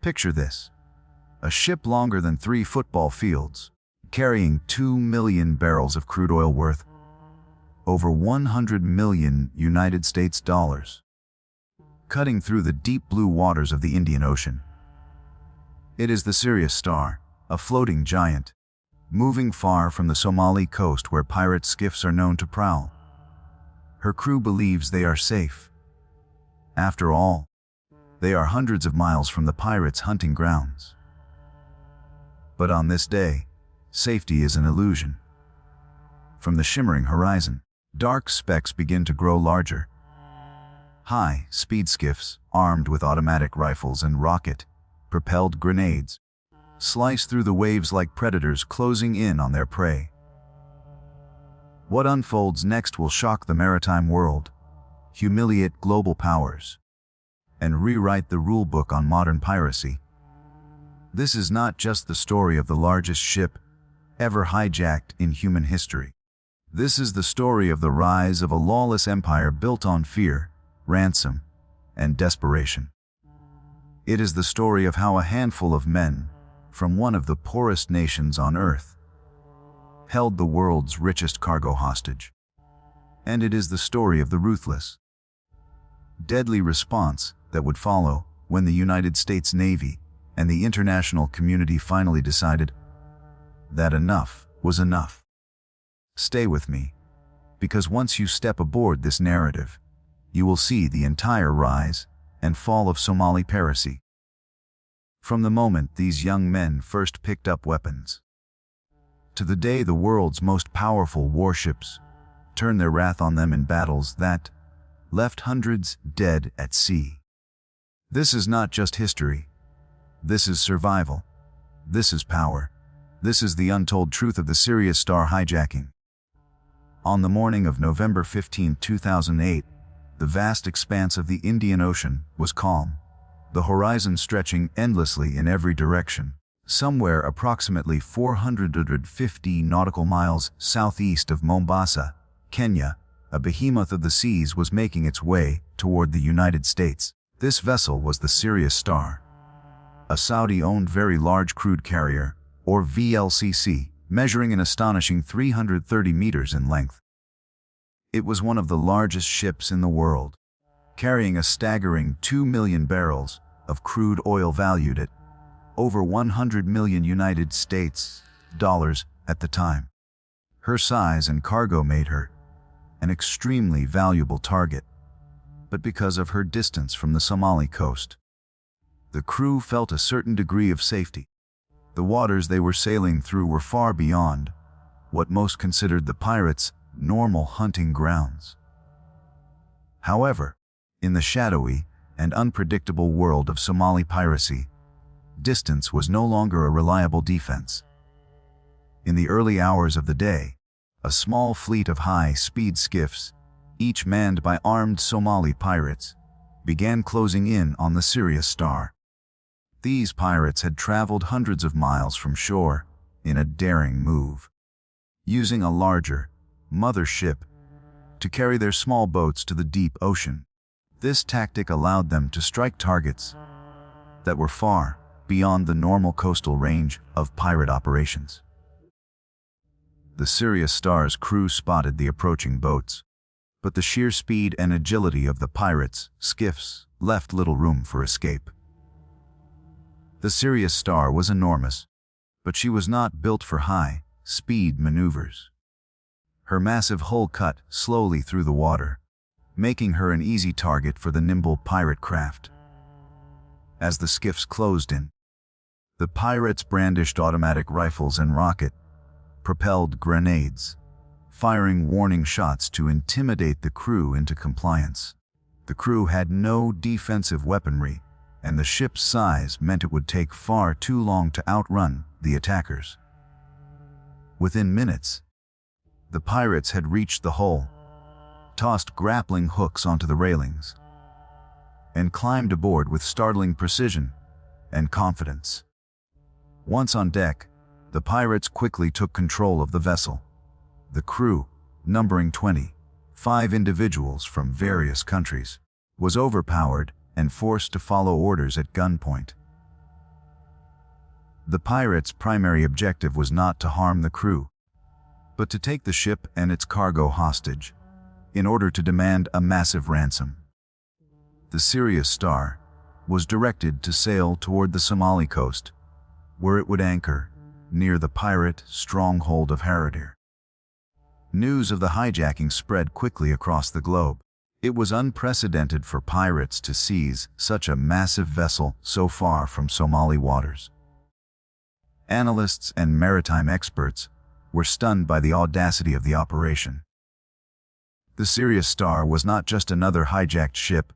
Picture this: a ship longer than 3 football fields, carrying 2 million barrels of crude oil worth over 100 million United States dollars, cutting through the deep blue waters of the Indian Ocean. It is the Sirius Star, a floating giant, moving far from the Somali coast where pirate skiffs are known to prowl. Her crew believes they are safe. After all, they are hundreds of miles from the pirates' hunting grounds. But on this day, safety is an illusion. From the shimmering horizon, dark specks begin to grow larger. High-speed skiffs, armed with automatic rifles and rocket-propelled grenades, slice through the waves like predators closing in on their prey. What unfolds next will shock the maritime world, humiliate global powers, and rewrite the rulebook on modern piracy. This is not just the story of the largest ship ever hijacked in human history. This is the story of the rise of a lawless empire built on fear, ransom, and desperation. It is the story of how a handful of men from one of the poorest nations on Earth held the world's richest cargo hostage. And it is the story of the ruthless, deadly response that would follow when the United States Navy and the international community finally decided that enough was enough. Stay with me, because once you step aboard this narrative, you will see the entire rise and fall of Somali piracy. From the moment these young men first picked up weapons, to the day the world's most powerful warships turned their wrath on them in battles that left hundreds dead at sea. This is not just history. This is survival. This is power. This is the untold truth of the Sirius Star hijacking. On the morning of November 15, 2008, the vast expanse of the Indian Ocean was calm, the horizon stretching endlessly in every direction. Somewhere approximately 450 nautical miles southeast of Mombasa, Kenya, a behemoth of the seas was making its way toward the United States. This vessel was the Sirius Star, a Saudi-owned very large crude carrier, or VLCC, measuring an astonishing 330 meters in length. It was one of the largest ships in the world, carrying a staggering 2 million barrels of crude oil valued at over 100 million United States dollars at the time. Her size and cargo made her an extremely valuable target, but because of her distance from the Somali coast, the crew felt a certain degree of safety. The waters they were sailing through were far beyond what most considered the pirates' normal hunting grounds. However, in the shadowy and unpredictable world of Somali piracy, distance was no longer a reliable defense. In the early hours of the day, a small fleet of high-speed skiffs, each manned by armed Somali pirates, began closing in on the Sirius Star. These pirates had traveled hundreds of miles from shore in a daring move, using a larger, mother ship to carry their small boats to the deep ocean. This tactic allowed them to strike targets that were far beyond the normal coastal range of pirate operations. The Sirius Star's crew spotted the approaching boats, but the sheer speed and agility of the pirates' skiffs left little room for escape. The Sirius Star was enormous, but she was not built for high-speed maneuvers. Her massive hull cut slowly through the water, making her an easy target for the nimble pirate craft. As the skiffs closed in, the pirates brandished automatic rifles and rocket-propelled grenades, firing warning shots to intimidate the crew into compliance. The crew had no defensive weaponry, and the ship's size meant it would take far too long to outrun the attackers. Within minutes, the pirates had reached the hull, tossed grappling hooks onto the railings, and climbed aboard with startling precision and confidence. Once on deck, the pirates quickly took control of the vessel. The crew, numbering 25 individuals from various countries, was overpowered and forced to follow orders at gunpoint. The pirates' primary objective was not to harm the crew, but to take the ship and its cargo hostage, in order to demand a massive ransom. The Sirius Star was directed to sail toward the Somali coast, where it would anchor near the pirate stronghold of Haradir. News of the hijacking spread quickly across the globe. It was unprecedented for pirates to seize such a massive vessel so far from Somali waters. Analysts and maritime experts were stunned by the audacity of the operation. The Sirius Star was not just another hijacked ship.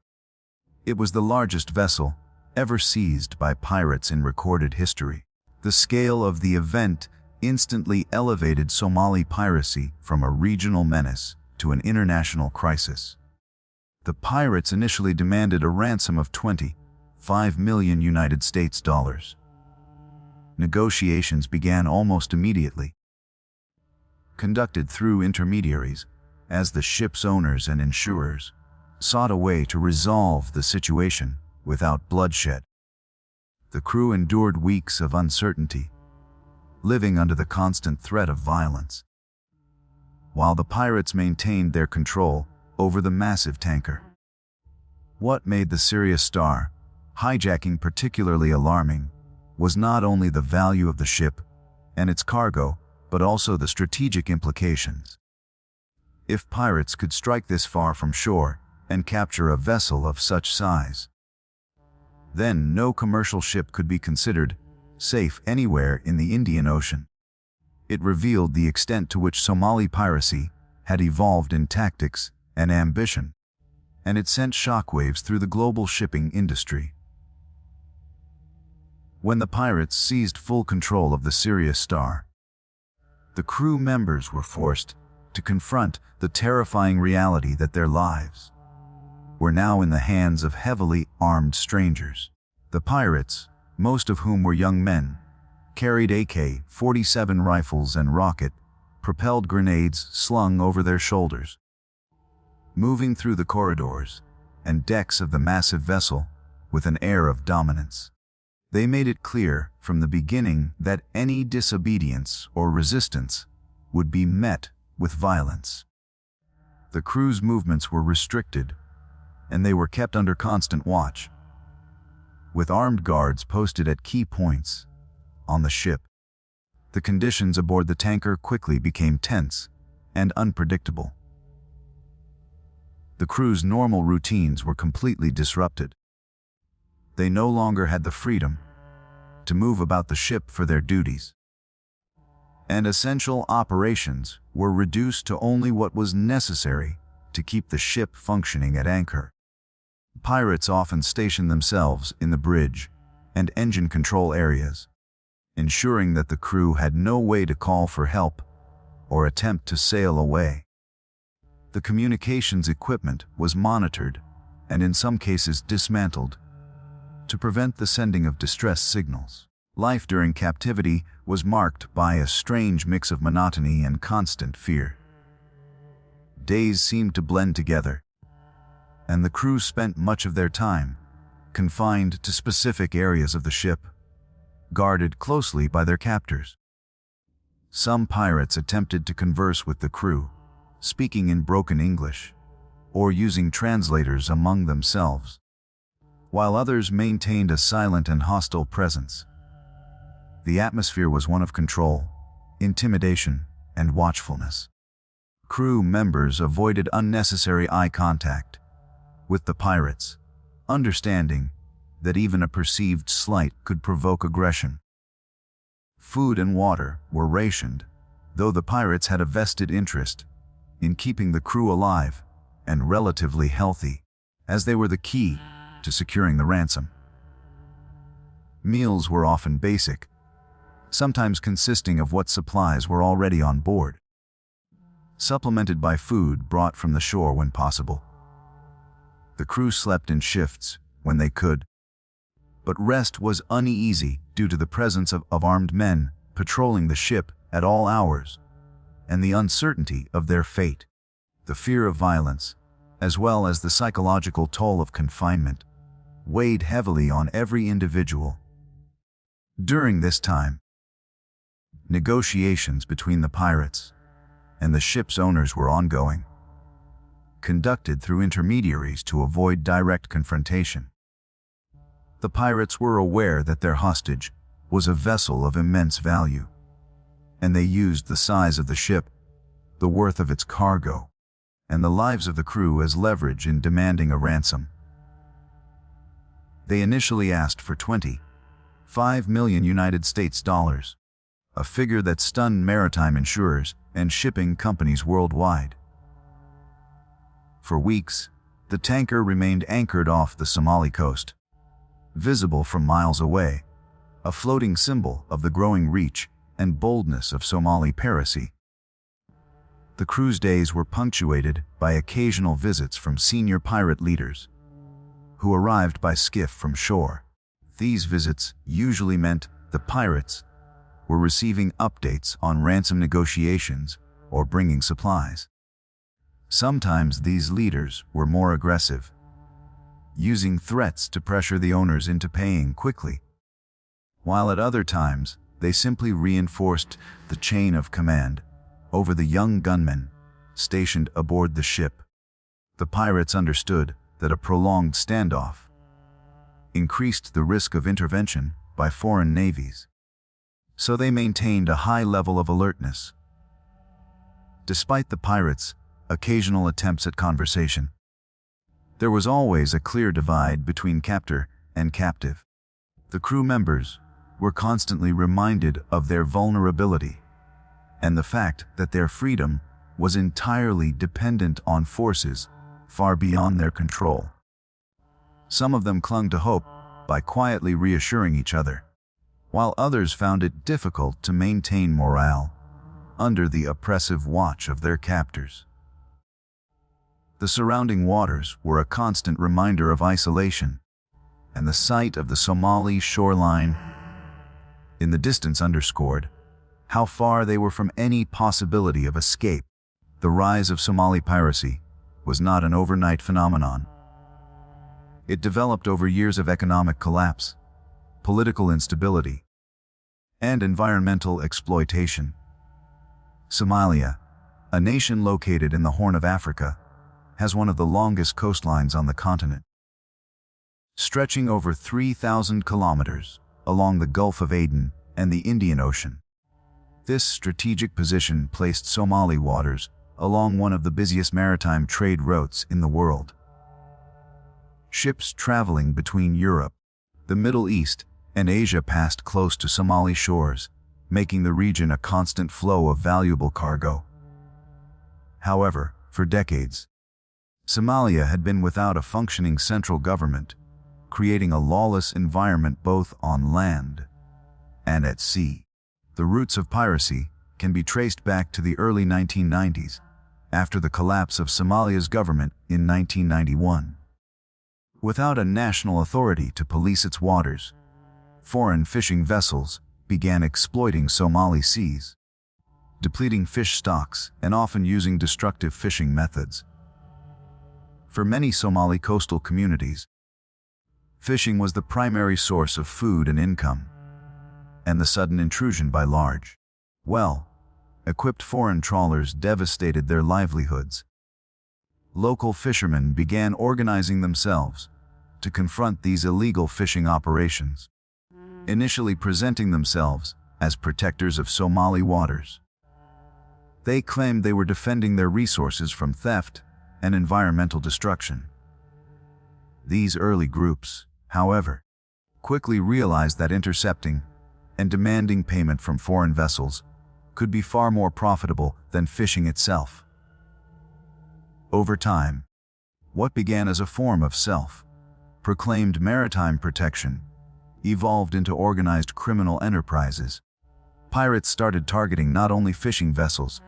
It was the largest vessel ever seized by pirates in recorded history. The scale of the event instantly elevated Somali piracy from a regional menace to an international crisis. The pirates initially demanded a ransom of $25 million United States dollars. Negotiations began almost immediately, conducted through intermediaries, as the ship's owners and insurers sought a way to resolve the situation without bloodshed. The crew endured weeks of uncertainty, living under the constant threat of violence, while the pirates maintained their control over the massive tanker. What made the Sirius Star hijacking particularly alarming was not only the value of the ship and its cargo, but also the strategic implications. If pirates could strike this far from shore and capture a vessel of such size, then no commercial ship could be considered safe anywhere in the Indian Ocean. It revealed the extent to which Somali piracy had evolved in tactics and ambition, and it sent shockwaves through the global shipping industry. When the pirates seized full control of the Sirius Star, the crew members were forced to confront the terrifying reality that their lives were now in the hands of heavily armed strangers. The pirates, most of whom were young men, carried AK-47 rifles and rocket-propelled grenades slung over their shoulders. Moving through the corridors and decks of the massive vessel with an air of dominance, they made it clear from the beginning that any disobedience or resistance would be met with violence. The crew's movements were restricted, and they were kept under constant watch, with armed guards posted at key points on the ship. The conditions aboard the tanker quickly became tense and unpredictable. The crew's normal routines were completely disrupted. They no longer had the freedom to move about the ship for their duties, and essential operations were reduced to only what was necessary to keep the ship functioning at anchor. Pirates often stationed themselves in the bridge and engine control areas, ensuring that the crew had no way to call for help or attempt to sail away. The communications equipment was monitored and in some cases dismantled to prevent the sending of distress signals. Life during captivity was marked by a strange mix of monotony and constant fear. Days seemed to blend together, and the crew spent much of their time confined to specific areas of the ship, guarded closely by their captors. Some pirates attempted to converse with the crew, speaking in broken English or using translators among themselves, while others maintained a silent and hostile presence. The atmosphere was one of control, intimidation, and watchfulness. Crew members avoided unnecessary eye contact with the pirates, understanding that even a perceived slight could provoke aggression. Food and water were rationed, though the pirates had a vested interest in keeping the crew alive and relatively healthy, as they were the key to securing the ransom. Meals were often basic, sometimes consisting of what supplies were already on board, supplemented by food brought from the shore when possible. The crew slept in shifts when they could, but rest was uneasy due to the presence of armed men patrolling the ship at all hours and the uncertainty of their fate. The fear of violence, as well as the psychological toll of confinement, weighed heavily on every individual. During this time, negotiations between the pirates and the ship's owners were ongoing, conducted through intermediaries to avoid direct confrontation. The pirates were aware that their hostage was a vessel of immense value, and they used the size of the ship, the worth of its cargo, and the lives of the crew as leverage in demanding a ransom. They initially asked for $25 million United States dollars, a figure that stunned maritime insurers and shipping companies worldwide. For weeks, the tanker remained anchored off the Somali coast, visible from miles away, a floating symbol of the growing reach and boldness of Somali piracy. The cruise days were punctuated by occasional visits from senior pirate leaders, who arrived by skiff from shore. These visits usually meant the pirates were receiving updates on ransom negotiations or bringing supplies. Sometimes these leaders were more aggressive, using threats to pressure the owners into paying quickly, while at other times they simply reinforced the chain of command over the young gunmen stationed aboard the ship. The pirates understood that a prolonged standoff increased the risk of intervention by foreign navies, so they maintained a high level of alertness. Despite the pirates' occasional attempts at conversation, there was always a clear divide between captor and captive. The crew members were constantly reminded of their vulnerability and the fact that their freedom was entirely dependent on forces far beyond their control. Some of them clung to hope by quietly reassuring each other, while others found it difficult to maintain morale under the oppressive watch of their captors. The surrounding waters were a constant reminder of isolation, and the sight of the Somali shoreline in the distance underscored how far they were from any possibility of escape. The rise of Somali piracy was not an overnight phenomenon. It developed over years of economic collapse, political instability, and environmental exploitation. Somalia, a nation located in the Horn of Africa, has one of the longest coastlines on the continent, stretching over 3,000 kilometers along the Gulf of Aden and the Indian Ocean. This strategic position placed Somali waters along one of the busiest maritime trade routes in the world. Ships traveling between Europe, the Middle East, and Asia passed close to Somali shores, making the region a constant flow of valuable cargo. However, for decades, Somalia had been without a functioning central government, creating a lawless environment both on land and at sea. The roots of piracy can be traced back to the early 1990s, after the collapse of Somalia's government in 1991. Without a national authority to police its waters, foreign fishing vessels began exploiting Somali seas, depleting fish stocks and often using destructive fishing methods. For many Somali coastal communities, fishing was the primary source of food and income, and the sudden intrusion by large, well-equipped foreign trawlers devastated their livelihoods. Local fishermen began organizing themselves to confront these illegal fishing operations, initially presenting themselves as protectors of Somali waters. They claimed they were defending their resources from theft and environmental destruction. These early groups, however, quickly realized that intercepting and demanding payment from foreign vessels could be far more profitable than fishing itself. Over time, what began as a form of self-proclaimed maritime protection evolved into organized criminal enterprises. Pirates started targeting not only fishing vessels,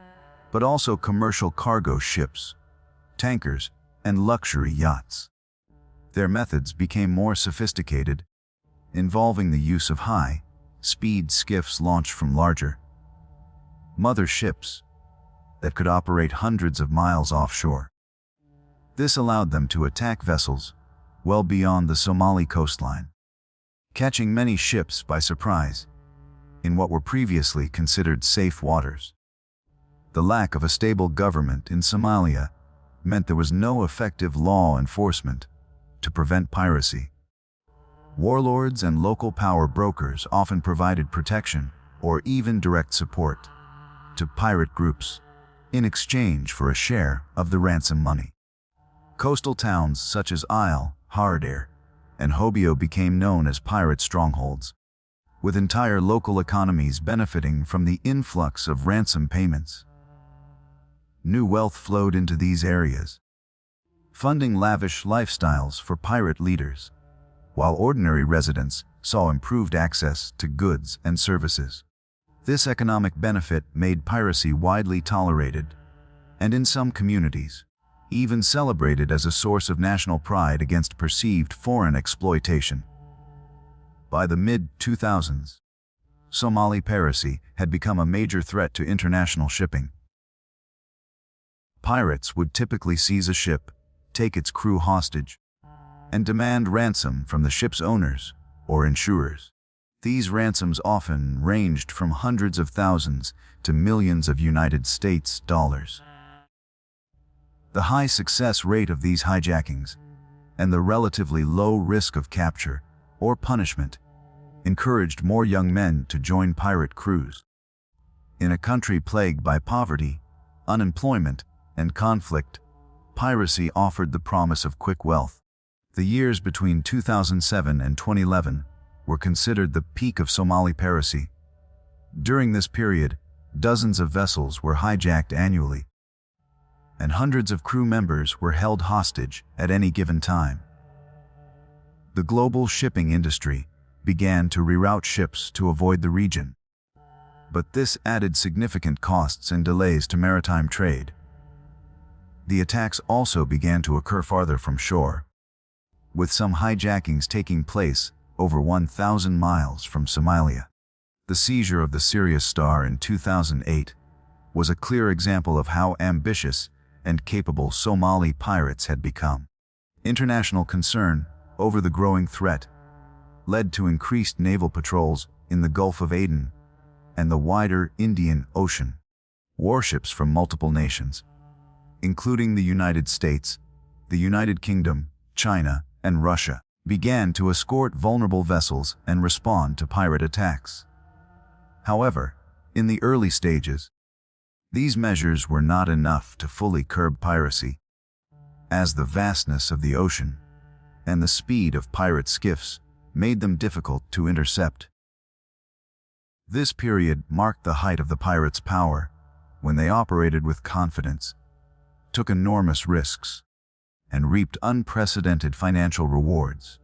but also commercial cargo ships, tankers, and luxury yachts. Their methods became more sophisticated, involving the use of high-speed skiffs launched from larger mother ships that could operate hundreds of miles offshore. This allowed them to attack vessels well beyond the Somali coastline, catching many ships by surprise in what were previously considered safe waters. The lack of a stable government in Somalia meant there was no effective law enforcement to prevent piracy. Warlords and local power brokers often provided protection or even direct support to pirate groups in exchange for a share of the ransom money. Coastal towns such as Isle, Hardair, and Hobyo became known as pirate strongholds, with entire local economies benefiting from the influx of ransom payments. New wealth flowed into these areas, funding lavish lifestyles for pirate leaders, while ordinary residents saw improved access to goods and services. This economic benefit made piracy widely tolerated, and in some communities, even celebrated as a source of national pride against perceived foreign exploitation. By the mid-2000s, Somali piracy had become a major threat to international shipping. Pirates would typically seize a ship, take its crew hostage, and demand ransom from the ship's owners or insurers. These ransoms often ranged from hundreds of thousands to millions of United States dollars. The high success rate of these hijackings and the relatively low risk of capture or punishment encouraged more young men to join pirate crews. In a country plagued by poverty, unemployment, and conflict, piracy offered the promise of quick wealth. The years between 2007 and 2011 were considered the peak of Somali piracy. During this period, dozens of vessels were hijacked annually, and hundreds of crew members were held hostage at any given time. The global shipping industry began to reroute ships to avoid the region, but this added significant costs and delays to maritime trade. The attacks also began to occur farther from shore, with some hijackings taking place over 1,000 miles from Somalia. The seizure of the Sirius Star in 2008 was a clear example of how ambitious and capable Somali pirates had become. International concern over the growing threat led to increased naval patrols in the Gulf of Aden and the wider Indian Ocean. Warships from multiple nations, including the United States, the United Kingdom, China, and Russia, began to escort vulnerable vessels and respond to pirate attacks. However, in the early stages, these measures were not enough to fully curb piracy, as the vastness of the ocean and the speed of pirate skiffs made them difficult to intercept. This period marked the height of the pirates' power, when they operated with confidence, took enormous risks, and reaped unprecedented financial rewards.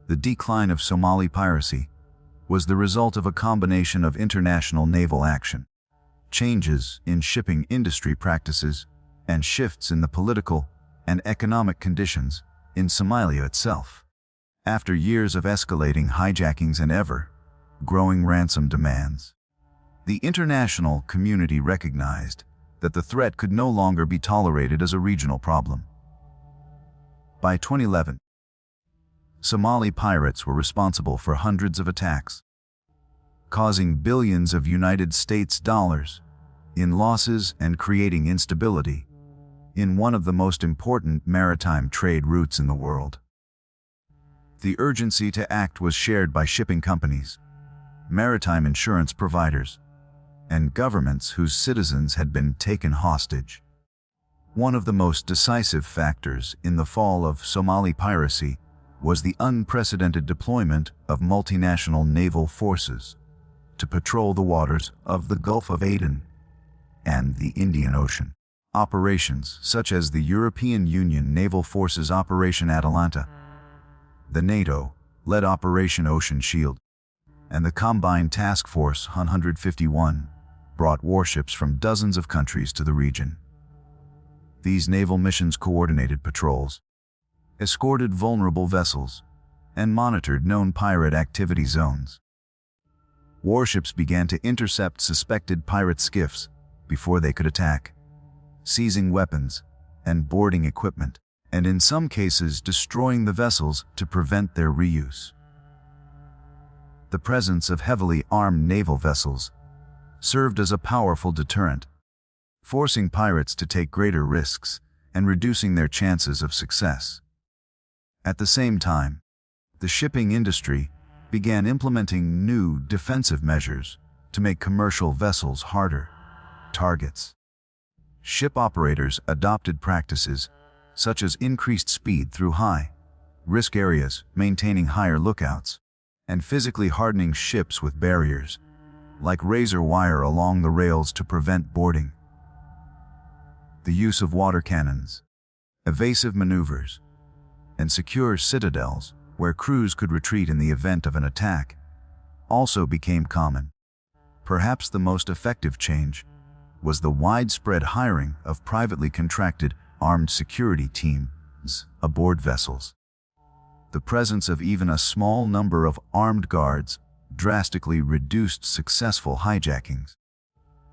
The decline of Somali piracy was the result of a combination of international naval action, changes in shipping industry practices, and shifts in the political and economic conditions in Somalia itself. After years of escalating hijackings and ever-growing ransom demands, the international community recognized that the threat could no longer be tolerated as a regional problem. By 2011, Somali pirates were responsible for hundreds of attacks, causing billions of United States dollars in losses and creating instability in one of the most important maritime trade routes in the world. The urgency to act was shared by shipping companies, maritime insurance providers, and governments whose citizens had been taken hostage. One of the most decisive factors in the fall of Somali piracy was the unprecedented deployment of multinational naval forces to patrol the waters of the Gulf of Aden and the Indian Ocean. Operations such as the European Union Naval Forces Operation Atalanta, the NATO-led Operation Ocean Shield, and the Combined Task Force 151 brought warships from dozens of countries to the region. These naval missions coordinated patrols, escorted vulnerable vessels, and monitored known pirate activity zones. Warships began to intercept suspected pirate skiffs before they could attack, seizing weapons and boarding equipment, and in some cases destroying the vessels to prevent their reuse. the presence of heavily armed naval vessels served as a powerful deterrent, forcing pirates to take greater risks and reducing their chances of success. At the same time, the shipping industry began implementing new defensive measures to make commercial vessels harder targets. Ship operators adopted practices such as increased speed through high-risk areas, maintaining higher lookouts, and physically hardening ships with barriers, like razor wire along the rails to prevent boarding. The use of water cannons, evasive maneuvers, and secure citadels where crews could retreat in the event of an attack also became common. Perhaps the most effective change was the widespread hiring of privately contracted armed security teams aboard vessels. The presence of even a small number of armed guards drastically reduced successful hijackings,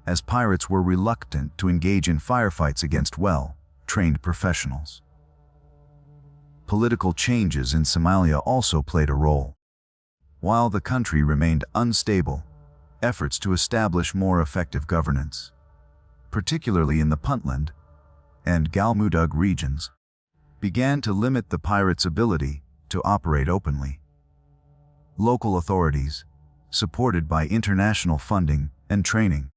as pirates were reluctant to engage in firefights against well-trained professionals. Political changes in Somalia also played a role. While the country remained unstable, efforts to establish more effective governance, particularly in the Puntland and Galmudug regions, began to limit the pirates' ability to operate openly. Local authorities, supported by international funding and training,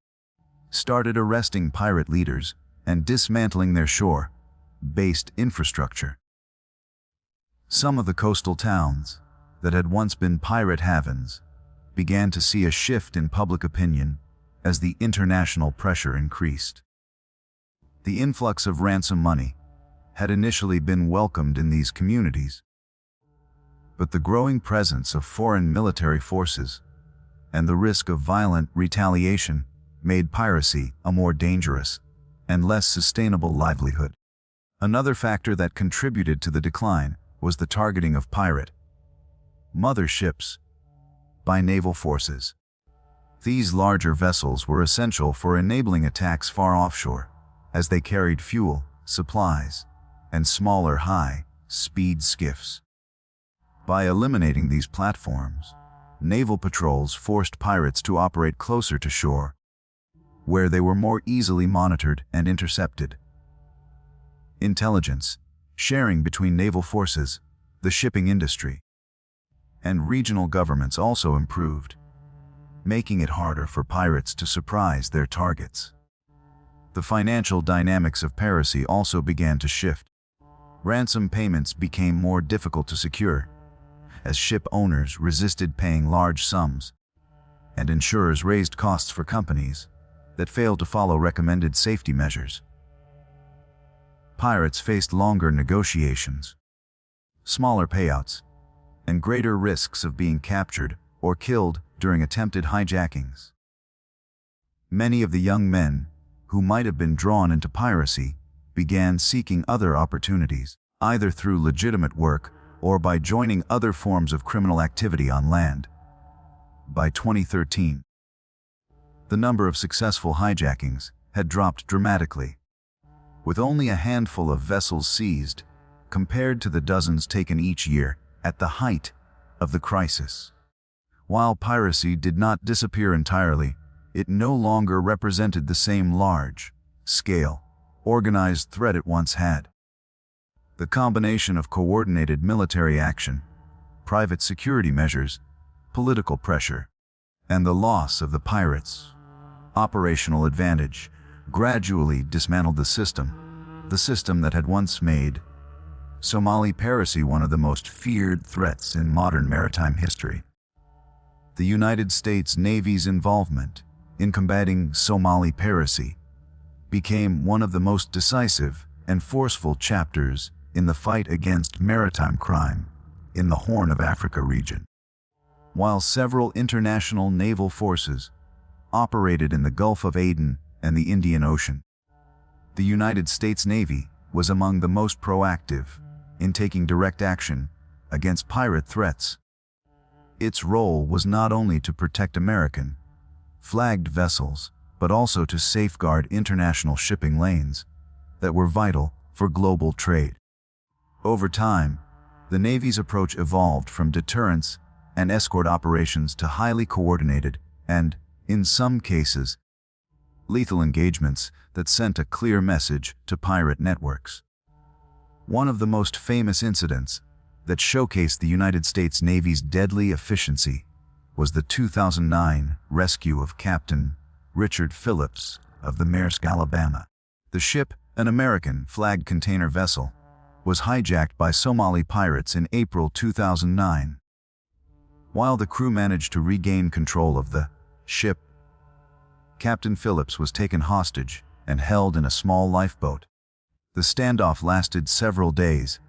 started arresting pirate leaders and dismantling their shore-based infrastructure. Some of the coastal towns that had once been pirate havens began to see a shift in public opinion as the international pressure increased. The influx of ransom money had initially been welcomed in these communities, but the growing presence of foreign military forces and the risk of violent retaliation made piracy a more dangerous and less sustainable livelihood. Another factor that contributed to the decline was the targeting of pirate mother ships by naval forces. These larger vessels were essential for enabling attacks far offshore, as they carried fuel, supplies, and smaller high-speed skiffs. By eliminating these platforms, naval patrols forced pirates to operate closer to shore, where they were more easily monitored and intercepted. Intelligence sharing between naval forces, the shipping industry, and regional governments also improved, making it harder for pirates to surprise their targets. The financial dynamics of piracy also began to shift. Ransom payments became more difficult to secure, as ship owners resisted paying large sums, and insurers raised costs for companies that failed to follow recommended safety measures. Pirates faced longer negotiations, smaller payouts, and greater risks of being captured or killed during attempted hijackings. Many of the young men who might have been drawn into piracy began seeking other opportunities, either through legitimate work or by joining other forms of criminal activity on land. By 2013, the number of successful hijackings had dropped dramatically, with only a handful of vessels seized compared to the dozens taken each year at the height of the crisis. While piracy did not disappear entirely, it no longer represented the same large-scale, organized threat it once had. The combination of coordinated military action, private security measures, political pressure, and the loss of the pirates' operational advantage gradually dismantled the system that had once made Somali piracy one of the most feared threats in modern maritime history. The United States Navy's involvement in combating Somali piracy became one of the most decisive and forceful chapters in the fight against maritime crime in the Horn of Africa region. While several international naval forces operated in the Gulf of Aden and the Indian Ocean, the United States Navy was among the most proactive in taking direct action against pirate threats. Its role was not only to protect American flagged vessels, but also to safeguard international shipping lanes that were vital for global trade. Over time, the Navy's approach evolved from deterrence and escort operations to highly coordinated and, in some cases, lethal engagements that sent a clear message to pirate networks. One of the most famous incidents that showcased the United States Navy's deadly efficiency was the 2009 rescue of Captain Richard Phillips of the Maersk, Alabama. The ship, an American flag container vessel, was hijacked by Somali pirates in April 2009. While the crew managed to regain control of the ship, Captain Phillips was taken hostage and held in a small lifeboat. The standoff lasted several days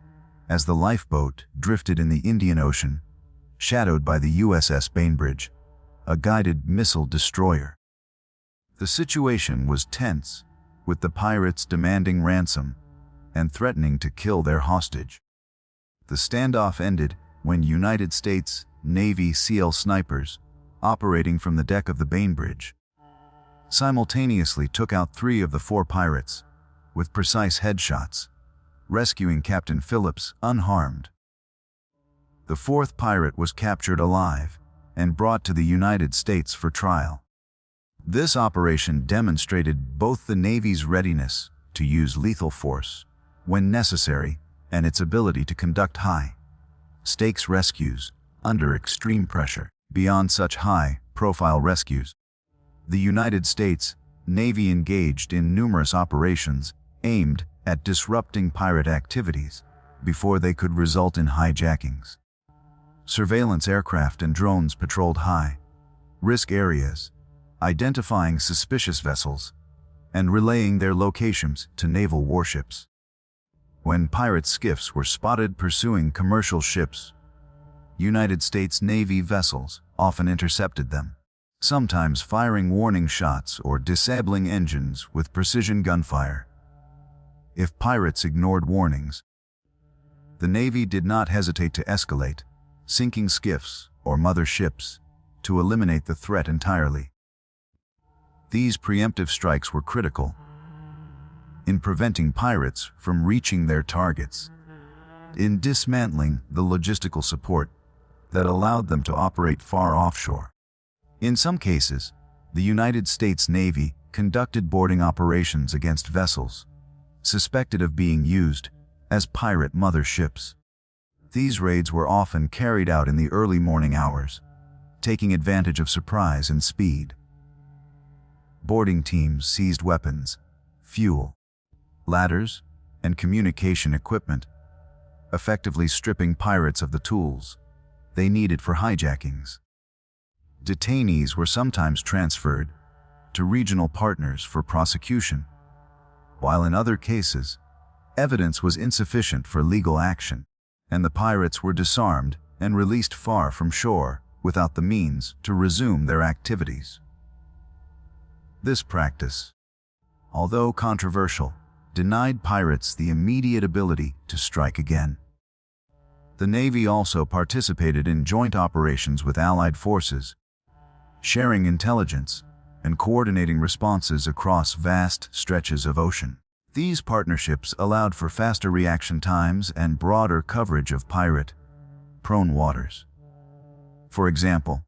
as the lifeboat drifted in the Indian Ocean, shadowed by the USS Bainbridge, a guided missile destroyer. The situation was tense, with the pirates demanding ransom and threatening to kill their hostage. The standoff ended when United States Navy SEAL snipers, operating from the deck of the Bainbridge, simultaneously took out 3 of the 4 pirates with precise headshots, rescuing Captain Phillips unharmed. The 4th pirate was captured alive and brought to the United States for trial. This operation demonstrated both the Navy's readiness to use lethal force when necessary and its ability to conduct high-stakes rescues under extreme pressure. Beyond such high-profile rescues, the United States Navy engaged in numerous operations aimed at disrupting pirate activities before they could result in hijackings. Surveillance aircraft and drones patrolled high-risk areas, identifying suspicious vessels and relaying their locations to naval warships. When pirate skiffs were spotted pursuing commercial ships, United States Navy vessels often intercepted them, sometimes firing warning shots or disabling engines with precision gunfire. If pirates ignored warnings, the Navy did not hesitate to escalate, sinking skiffs or mother ships to eliminate the threat entirely. These preemptive strikes were critical in preventing pirates from reaching their targets, in dismantling the logistical support that allowed them to operate far offshore. In some cases, the United States Navy conducted boarding operations against vessels suspected of being used as pirate mother ships. These raids were often carried out in the early morning hours, taking advantage of surprise and speed. Boarding teams seized weapons, fuel, ladders, and communication equipment, effectively stripping pirates of the tools they needed for hijackings. Detainees were sometimes transferred to regional partners for prosecution, while in other cases, evidence was insufficient for legal action, and the pirates were disarmed and released far from shore without the means to resume their activities. This practice, although controversial, denied pirates the immediate ability to strike again. The Navy also participated in joint operations with Allied forces, sharing intelligence and coordinating responses across vast stretches of ocean. These partnerships allowed for faster reaction times and broader coverage of pirate-prone waters. For example,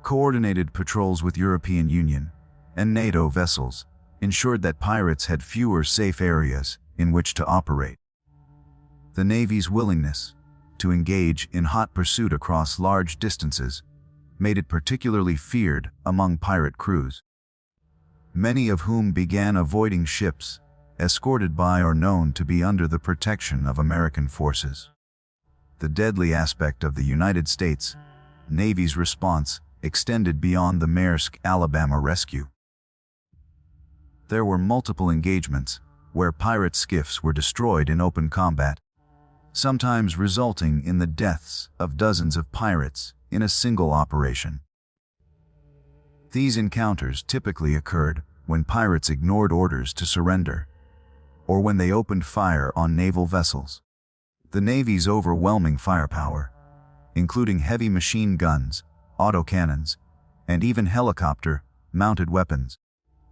coordinated patrols with European Union and NATO vessels ensured that pirates had fewer safe areas in which to operate. The Navy's willingness to engage in hot pursuit across large distances made it particularly feared among pirate crews, many of whom began avoiding ships escorted by or known to be under the protection of American forces. The deadly aspect of the United States Navy's response extended beyond the Maersk, Alabama rescue. There were multiple engagements where pirate skiffs were destroyed in open combat, sometimes resulting in the deaths of dozens of pirates in a single operation. These encounters typically occurred when pirates ignored orders to surrender, or when they opened fire on naval vessels. The Navy's overwhelming firepower, including heavy machine guns, autocannons, and even helicopter-mounted weapons,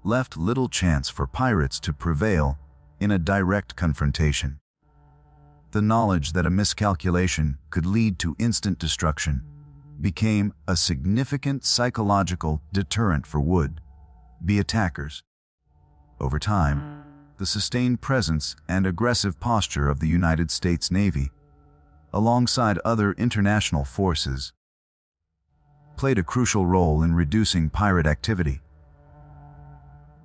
left little chance for pirates to prevail in a direct confrontation. The knowledge that a miscalculation could lead to instant destruction became a significant psychological deterrent for would-be attackers. Over time, the sustained presence and aggressive posture of the United States Navy, alongside other international forces, played a crucial role in reducing pirate activity.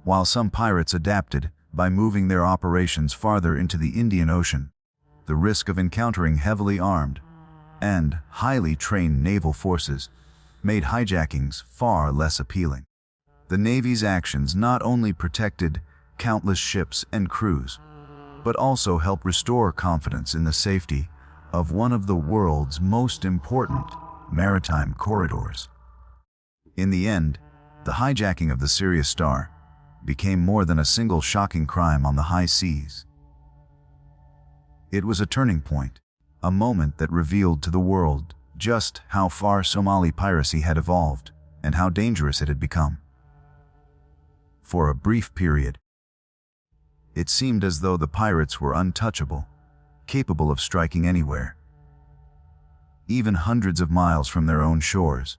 While some pirates adapted by moving their operations farther into the Indian Ocean, the risk of encountering heavily armed and highly trained naval forces made hijackings far less appealing. The Navy's actions not only protected countless ships and crews, but also helped restore confidence in the safety of one of the world's most important maritime corridors. In the end, the hijacking of the Sirius Star became more than a single shocking crime on the high seas. It was a turning point, a moment that revealed to the world just how far Somali piracy had evolved and how dangerous it had become. For a brief period, it seemed as though the pirates were untouchable, capable of striking anywhere, even hundreds of miles from their own shores,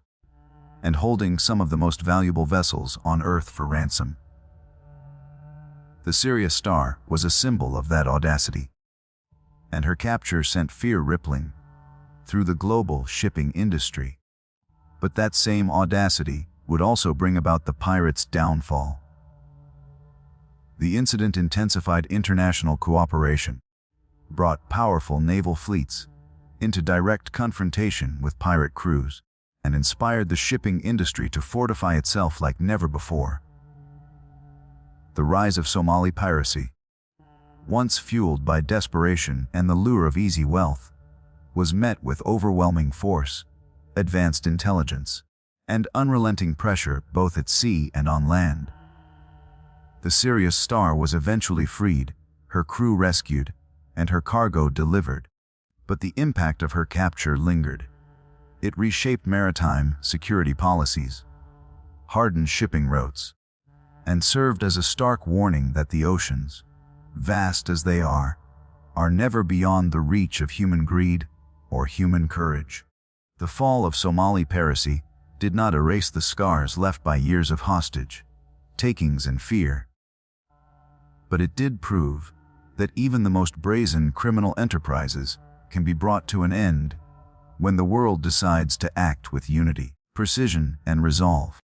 and holding some of the most valuable vessels on Earth for ransom. The Sirius Star was a symbol of that audacity, and her capture sent fear rippling through the global shipping industry. But that same audacity would also bring about the pirates' downfall. The incident intensified international cooperation, brought powerful naval fleets into direct confrontation with pirate crews, and inspired the shipping industry to fortify itself like never before. The rise of Somali piracy, once fueled by desperation and the lure of easy wealth, was met with overwhelming force, advanced intelligence, and unrelenting pressure both at sea and on land. The Sirius Star was eventually freed, her crew rescued, and her cargo delivered, but the impact of her capture lingered. It reshaped maritime security policies, hardened shipping routes, and served as a stark warning that the oceans, vast as they are never beyond the reach of human greed or human courage. The fall of Somali piracy did not erase the scars left by years of hostage takings and fear, but it did prove that even the most brazen criminal enterprises can be brought to an end when the world decides to act with unity, precision, and resolve.